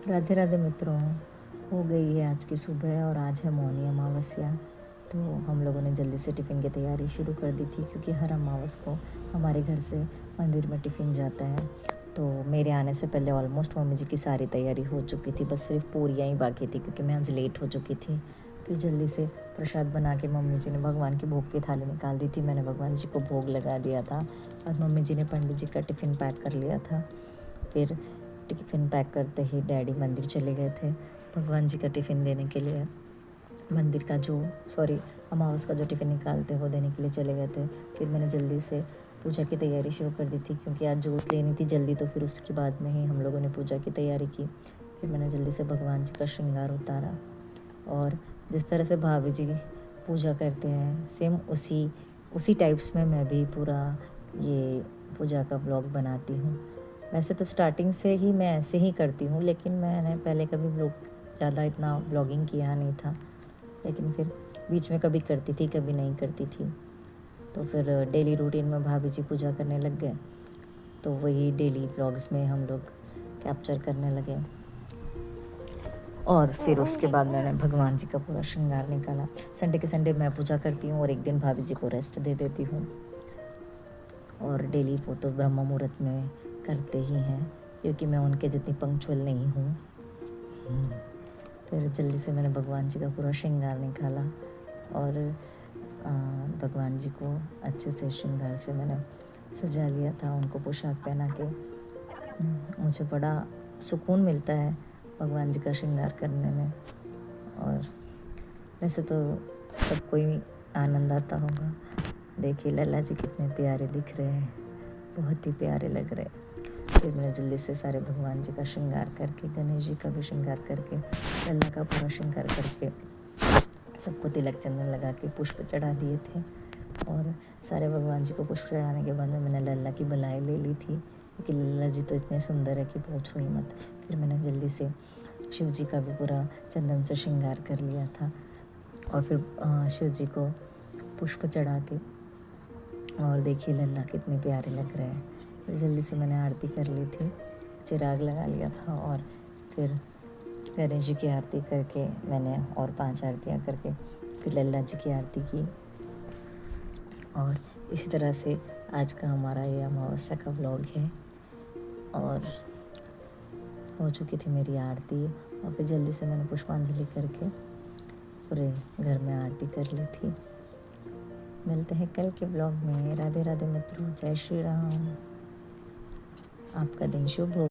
राधे राधे मित्रों। हो गई है आज की सुबह और आज है मौनी अमावस्या। तो हम लोगों ने जल्दी से टिफ़िन की तैयारी शुरू कर दी थी, क्योंकि हर अमावस को हमारे घर से मंदिर में टिफ़िन जाता है। तो मेरे आने से पहले ऑलमोस्ट मम्मी जी की सारी तैयारी हो चुकी थी, बस सिर्फ पूरियाँ ही बाकी थी, क्योंकि मैं आज लेट हो चुकी थी। फिर जल्दी से प्रसाद बना के मम्मी जी ने भगवान की भोग की थाली निकाल दी थी। मैंने भगवान जी को भोग लगा दिया था और मम्मी जी ने पंडित जी का टिफ़िन पैक कर लिया था। फिर टिफ़िन पैक करते ही डैडी मंदिर चले गए थे भगवान जी का टिफ़िन देने के लिए। मंदिर का जो अमावस का जो टिफ़िन निकालते हैं वो देने के लिए चले गए थे। फिर मैंने जल्दी से पूजा की तैयारी शुरू कर दी थी, क्योंकि आज जोत लेनी थी जल्दी, तो फिर उसके बाद में ही हम लोगों ने पूजा की तैयारी की। फिर मैंने जल्दी से भगवान जी का श्रृंगार उतारा और जिस तरह से भाभी जी पूजा करते हैं सेम उसी टाइप्स में मैं भी पूरा ये पूजा का व्लॉग बनाती हूँ। वैसे तो स्टार्टिंग से ही मैं ऐसे ही करती हूँ, लेकिन मैंने पहले कभी ज़्यादा इतना व्लॉगिंग किया नहीं था। लेकिन फिर बीच में कभी करती थी, कभी नहीं करती थी। तो फिर डेली रूटीन में भाभी जी पूजा करने लग गए, तो वही डेली व्लॉग्स में हम लोग कैप्चर करने लगे। और फिर उसके बाद मैंने भगवान जी का पूरा श्रृंगार निकाला। संडे के संडे मैं पूजा करती हूँ और एक दिन भाभी जी को रेस्ट दे देती हूँ। और डेली वो तो ब्रह्म मुहूर्त में करते ही हैं, क्योंकि मैं उनके जितनी पंक्चुअल नहीं हूँ। फिर जल्दी से मैंने भगवान जी का पूरा श्रृंगार निकाला और भगवान जी को अच्छे से श्रृंगार से मैंने सजा लिया था, उनको पोशाक पहना के। मुझे बड़ा सुकून मिलता है भगवान जी का श्रृंगार करने में। और वैसे तो सबको ही आनंद आता होगा। देखिए लल्ला जी कितने प्यारे दिख रहे हैं, बहुत ही प्यारे लग रहे हैं। फिर मैंने जल्दी से सारे भगवान जी का श्रृंगार करके, गणेश जी का भी श्रृंगार करके, लल्ला का पूरा श्रृंगार करके, सबको तिलक चंदन लगा के पुष्प चढ़ा दिए थे। और सारे भगवान जी को पुष्प चढ़ाने के बाद में मैंने लल्ला की बलाई ले ली थी, क्योंकि लल्ला जी तो इतने सुंदर है कि पूछो ही मत। फिर मैंने जल्दी से शिव जी का भी पूरा चंदन से श्रृंगार कर लिया था और फिर शिव जी को पुष्प चढ़ा के, और देखिए लल्ला कितने प्यारे लग रहे हैं। फिर जल्दी से मैंने आरती कर ली थी, चिराग लगा लिया था और फिर गणेश जी की आरती करके मैंने और 5 आरतियाँ करके फिर लल्ला जी की आरती की। और इसी तरह से आज का हमारा ये अमावस्या का व्लॉग है। और हो चुकी थी मेरी आरती और फिर जल्दी से मैंने पुष्पांजलि करके पूरे घर में आरती कर ली थी। मिलते हैं कल के व्लॉग में। राधे राधे मित्रों, जय श्री राम। आपका दिन शुभ हो।